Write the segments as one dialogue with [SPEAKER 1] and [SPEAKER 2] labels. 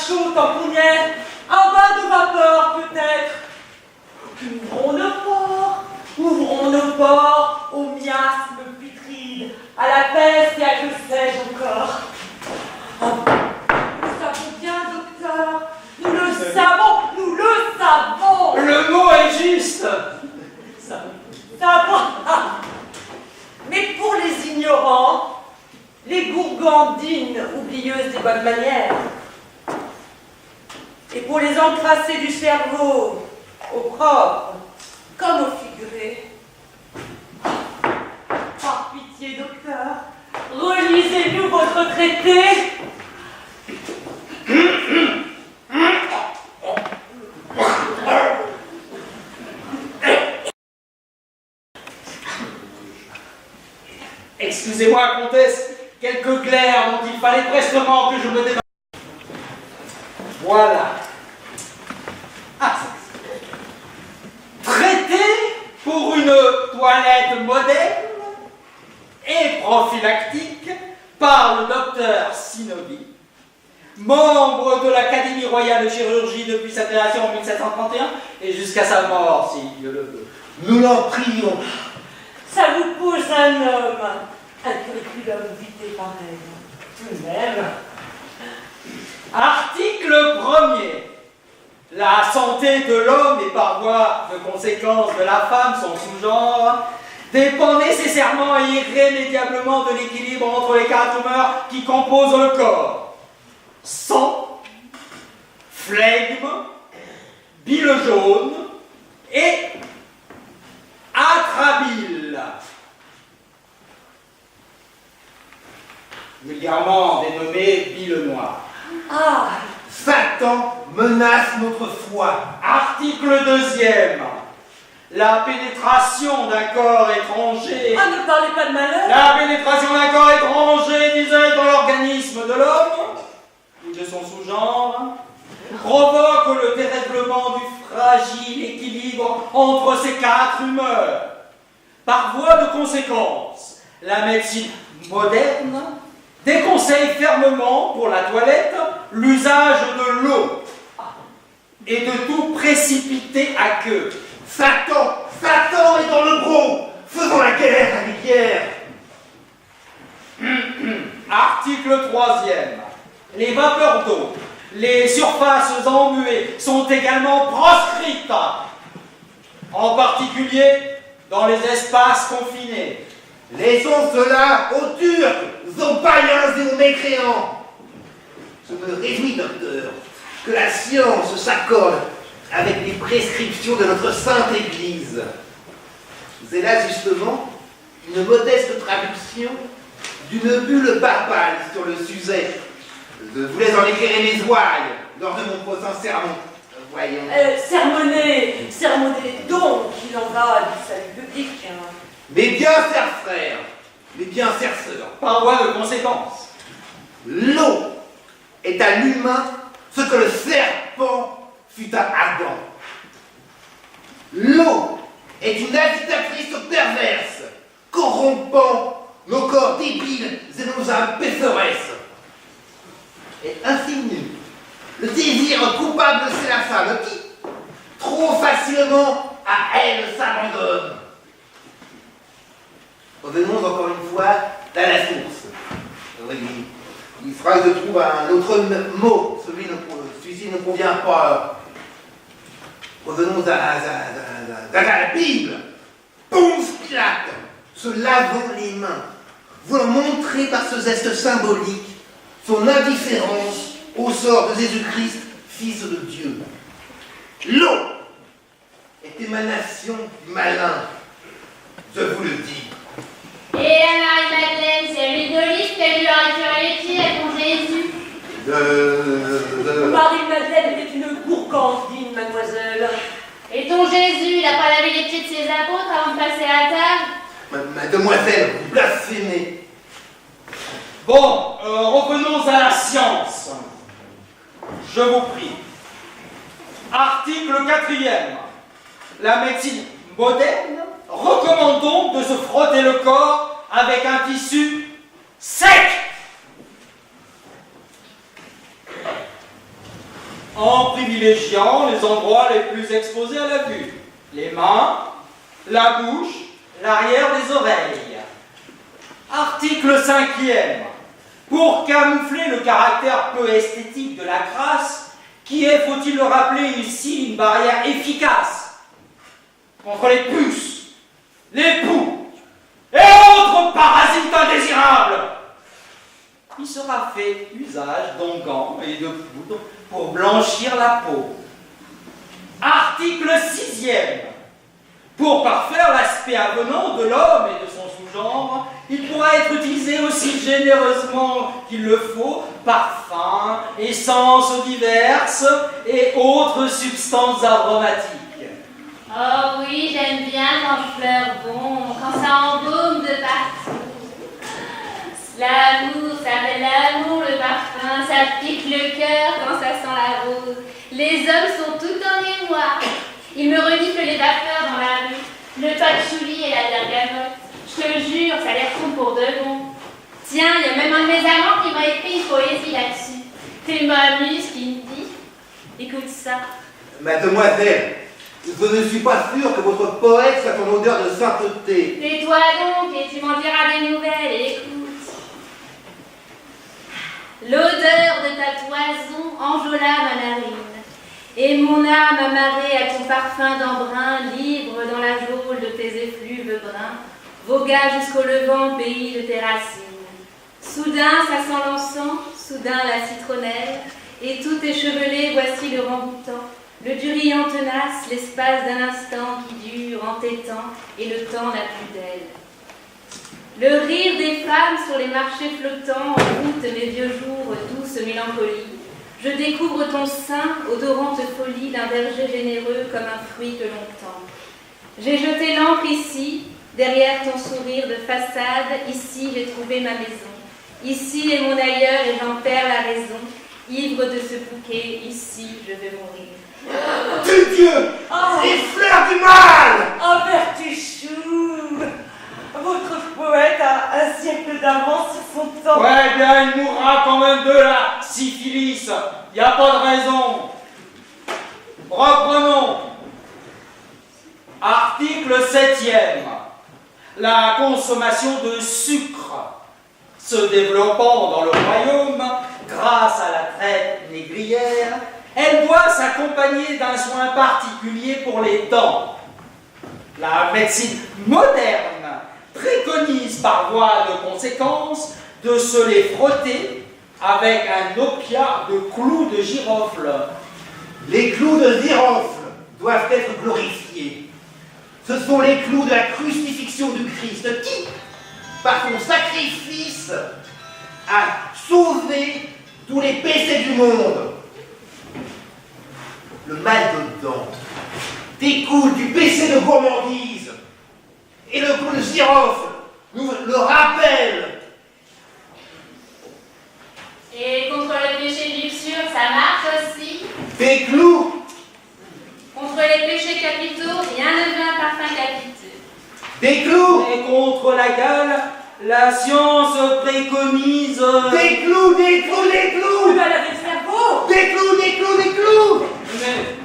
[SPEAKER 1] chaud tamponnière, un bain de vapeur peut-être. Ouvrons nos pores au miasme putride, à la peste et à que sais-je encore. Nous savons bien, docteur, nous le savons, nous le savons.
[SPEAKER 2] Le mot est juste.
[SPEAKER 1] Savons. Mais pour les ignorants, les gourgandines oublieuses des bonnes manières, et pour les encrassés du cerveau, au propre comme au figuré, par pitié, docteur, relisez-nous votre traité.
[SPEAKER 2] Excusez-moi, comtesse, quelques glaires dont il fallait prestement que je me débarrasse. Voilà. Ah, traité pour une toilette moderne et prophylactique par le docteur Sinovi, membre de l'Académie royale de chirurgie depuis sa création en 1731 et jusqu'à sa mort, si Dieu le veut.
[SPEAKER 3] Nous l'en prions.
[SPEAKER 1] Ça vous pose un homme, un curriculum vitae pareil, tout de même.
[SPEAKER 2] Article 1er. La santé de l'homme et par voie de conséquence de la femme, son sous-genre, dépend nécessairement et irrémédiablement de l'équilibre entre les quatre humeurs qui composent le corps. Sang, flegme, bile jaune et atrabile. Vulgairement dénommé bile noire.
[SPEAKER 1] Ah,
[SPEAKER 3] Satan menace notre foi.
[SPEAKER 2] Article 2e. La pénétration d'un corps étranger.
[SPEAKER 1] ah, ne parlez pas de malheur.
[SPEAKER 2] La pénétration d'un corps étranger, disait, dans l'organisme de l'homme, ou de son sous-genre, provoque le dérèglement du fragile équilibre entre ces quatre humeurs. Par voie de conséquence, la médecine moderne déconseille fermement pour la toilette l'usage de l'eau et de tout précipiter à queue.
[SPEAKER 3] Satan est dans le gros. Faisons la guerre à l'hier.
[SPEAKER 2] Article 3e. Les vapeurs d'eau, les surfaces embuées sont également proscrites, en particulier dans les espaces confinés.
[SPEAKER 3] Laissons cela aux Turcs, aux païens et aux mécréants. Je me réjouis, docteur, que la science s'accorde avec les prescriptions de notre Sainte Église. C'est là justement une modeste traduction d'une bulle papale sur le sujet. Je voulais en éclairer mes ouailles lors de mon prochain sermon. Voyons.
[SPEAKER 1] Sermonner donc, il en va du salut public.
[SPEAKER 3] Mes bien chers frères, mes bien chères sœurs,
[SPEAKER 2] Par voie de conséquence.
[SPEAKER 3] l'eau est à l'humain ce que le serpent fut à Adam. L'eau est une agitatrice perverse, corrompant nos corps débiles et nos âmes pécheresses. Et insinue le désir coupable c'est la femme qui, trop facilement, à elle s'abandonne. Revenons encore une fois à la source. Oui, il faudra que je trouve un autre mot. Celui-ci ne convient pas. Revenons à la Bible. Ponce Pilate, se lavant les mains, voulant montrer par ce geste symbolique son indifférence au sort de Jésus-Christ, Fils de Dieu. L'eau est émanation du malin, je vous le dis.
[SPEAKER 4] Et la Marie-Madeleine, c'est l'huile d'olive qu'elle lui a récupéré les pieds à ton Jésus.
[SPEAKER 1] Marie-Madeleine était une gourgandine, mademoiselle.
[SPEAKER 4] Et ton Jésus, il a pas lavé les pieds de ses apôtres avant de passer à table?
[SPEAKER 3] Mademoiselle, vous blasphémez.
[SPEAKER 2] Bon, revenons à la science. Je vous prie. Article 4e. La médecine moderne recommande donc de se frotter le corps avec un tissu sec. en privilégiant les endroits les plus exposés à la vue. Les mains, la bouche, l'arrière des oreilles. Article 5e. Pour camoufler le caractère peu esthétique de la crasse, qui est, faut-il le rappeler ici, une barrière efficace contre les puces, les poux et autres parasites indésirables, il sera fait usage d'onguents et de poudre pour blanchir la peau. Article 6e. Pour parfaire l'aspect avenant de l'homme et de son sous-genre, il pourra être utilisé aussi généreusement qu'il le faut, parfums, essences diverses et autres substances aromatiques.
[SPEAKER 4] Oh oui, j'aime bien quand je fleure bon, quand ça embaume de partout. L'amour, ça fait l'amour, le parfum, ça pique le cœur quand ça sent la rose. Les hommes sont tout en émoi. Ils me reniflent les vapeurs dans la rue, le patchouli et la bergamote. Je te jure, ça les retrouve pour de bon. Tiens, il y a même un de mes amants qui m'a écrit une poésie là-dessus. C'est Mamuse qui me dit. Écoute ça.
[SPEAKER 3] Mademoiselle, je ne suis pas sûr que votre poète soit en odeur de sainteté.
[SPEAKER 4] Tais-toi donc et tu m'en diras des nouvelles et écoute. L'odeur de ta toison enjôla ma narine, et mon âme amarrée à ton parfum d'embrun, libre dans la geôle de tes effluves bruns, vogua jusqu'au levant pays de tes racines. Soudain ça sent l'encens, soudain la citronnelle, et tout échevelé voici le ramboutan, le durillon tenace, l'espace d'un instant qui dure entêtant, et le temps n'a plus d'aile. Le rire des femmes sur les marchés flottants envoûte mes vieux jours, douce mélancolie. Je découvre ton sein, odorante folie d'un verger généreux comme un fruit que l'on tend. J'ai jeté l'encre ici, derrière ton sourire de façade, ici j'ai trouvé ma maison. Ici est mon ailleurs et j'en perds la raison. Ivre de ce bouquet, ici je vais mourir.
[SPEAKER 3] De Dieu! Les fleurs du mal!
[SPEAKER 1] Oh, Bertuchou! Votre poète a un siècle d'avance sur son temps.
[SPEAKER 2] Ouais, bien, il mourra quand même de la syphilis. Y a pas de raison. Reprenons. Article 7e. La consommation de sucre se développant dans le royaume grâce à la traite négrière, elle doit s'accompagner d'un soin particulier pour les dents. La médecine moderne préconise par voie de conséquence de se les frotter avec un opiat de clous de girofle.
[SPEAKER 3] Les clous de girofle doivent être glorifiés. Ce sont les clous de la crucifixion du Christ qui, par son sacrifice, a sauvé tous les péchés du monde. Le mal de dents découle du péché de gourmandise. Et le clou de girofle nous le rappelle.
[SPEAKER 4] Et contre le péché de luxure, ça marche aussi.
[SPEAKER 3] Des clous.
[SPEAKER 4] Contre les péchés capitaux, rien ne veut un parfum capiteux.
[SPEAKER 3] Des clous.
[SPEAKER 2] Et contre la gale, la science préconise...
[SPEAKER 3] Des clous, des clous, des clous.
[SPEAKER 1] Elle avait le cerveau.
[SPEAKER 3] Des clous, des clous, des clous.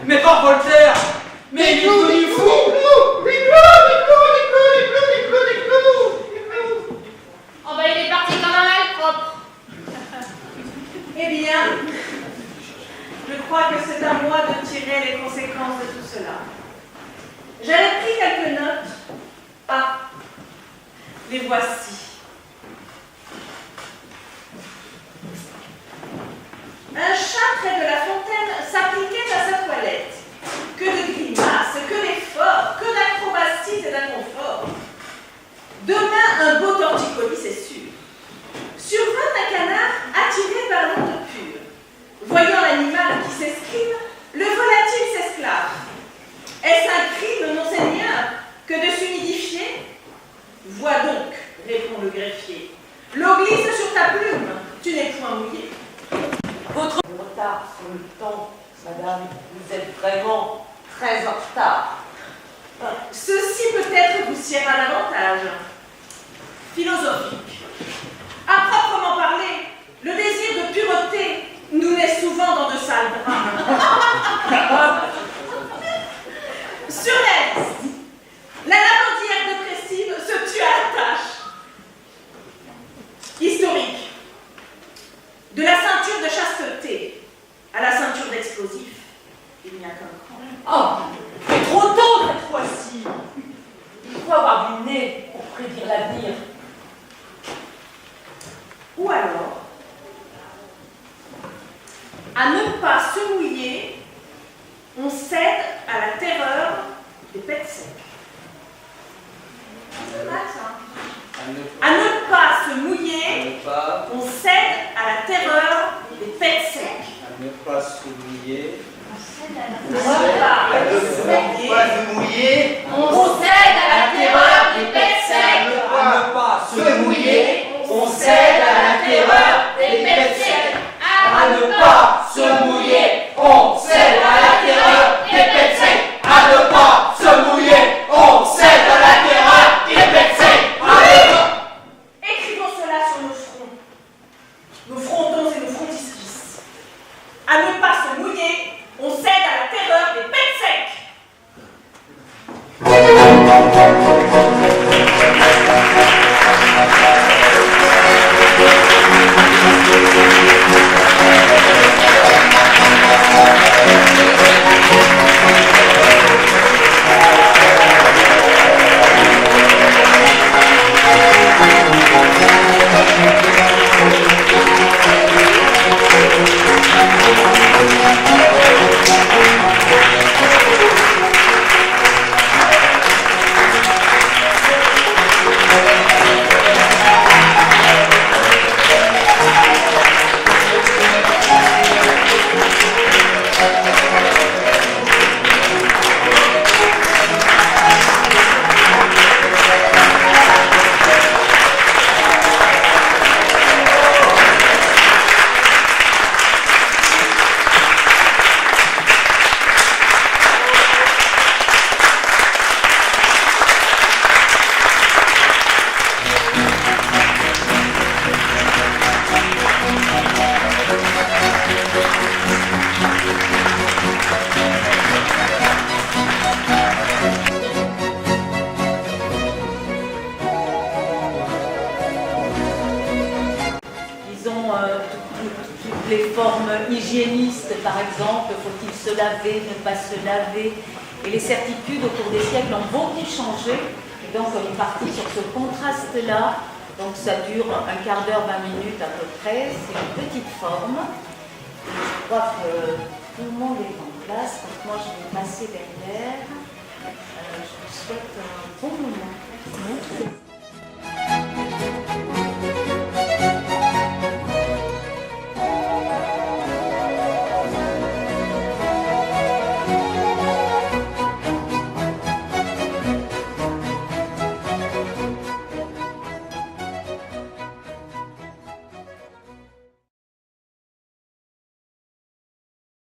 [SPEAKER 2] Mais pas Voltaire. Mais
[SPEAKER 3] Des
[SPEAKER 2] il est
[SPEAKER 3] clous,
[SPEAKER 2] devenu
[SPEAKER 3] des
[SPEAKER 2] fou.
[SPEAKER 3] clous, des clous, des clous, des clous, des clous, des clous, des clous, des clous.
[SPEAKER 4] Oh bah il est parti comme un malpropre.
[SPEAKER 1] Eh bien, je crois que c'est à moi de tirer les conséquences de tout cela. J'avais pris quelques notes. Ah, les voici. Un chat près de la fontaine s'appliquait à sa toilette. Que de grimaces, que d'efforts, que d'acrobaties et d'inconfort. Demain, un beau torticolis, c'est sûr. Survint un canard attiré par l'onde pure. Voyant l'animal qui s'escrime, le volatile s'esclave. Est-ce un crime, monseigneur, que de s'humidifier? Vois donc, répond le greffier. L'eau glisse sur ta plume, tu n'es point mouillé. Votre retard sur le temps, madame, vous êtes vraiment très en retard. Ceci peut-être vous siera davantage. Philosophique. À proprement parler, le désir de pureté nous naît souvent dans de sales draps. explosif. Il n'y a qu'un cran.
[SPEAKER 5] Oh, c'est trop tôt cette fois-ci. Il faut avoir du nez pour prédire l'avenir.
[SPEAKER 1] Ou alors, à ne pas se mouiller, on cède à la terreur des pets secs. C'est mal, ça. À ne pas se mouiller, on cède à la terreur des pets secs.
[SPEAKER 2] À ne pas se mouiller.
[SPEAKER 3] À ne pas se mouiller.
[SPEAKER 4] On cède à la terreur des bêtes secs.
[SPEAKER 2] À ne pas
[SPEAKER 3] Se mouiller.
[SPEAKER 2] On cède à la terreur des bêtes secs. À ne pas se mouiller. On cède à la terreur des bêtes secs. À ne pas se mouiller. On cède à la terreur des bêtes secs. À ne pas.
[SPEAKER 1] Écrivons cela sur nos fronts, nos frontons et nos frontispices. À ne pas se mouiller, on cède à la terreur des bêtes secs.
[SPEAKER 5] Toutes les formes hygiénistes, par exemple, faut-il se laver, ne pas se laver, et les certitudes au cours des siècles ont beaucoup changé, et donc on est parti sur ce contraste-là, donc ça dure un quart d'heure, 20 minutes à peu près, c'est une petite forme, je crois que tout le monde est en place, donc moi je vais passer derrière, je vous souhaite un bon moment. Merci.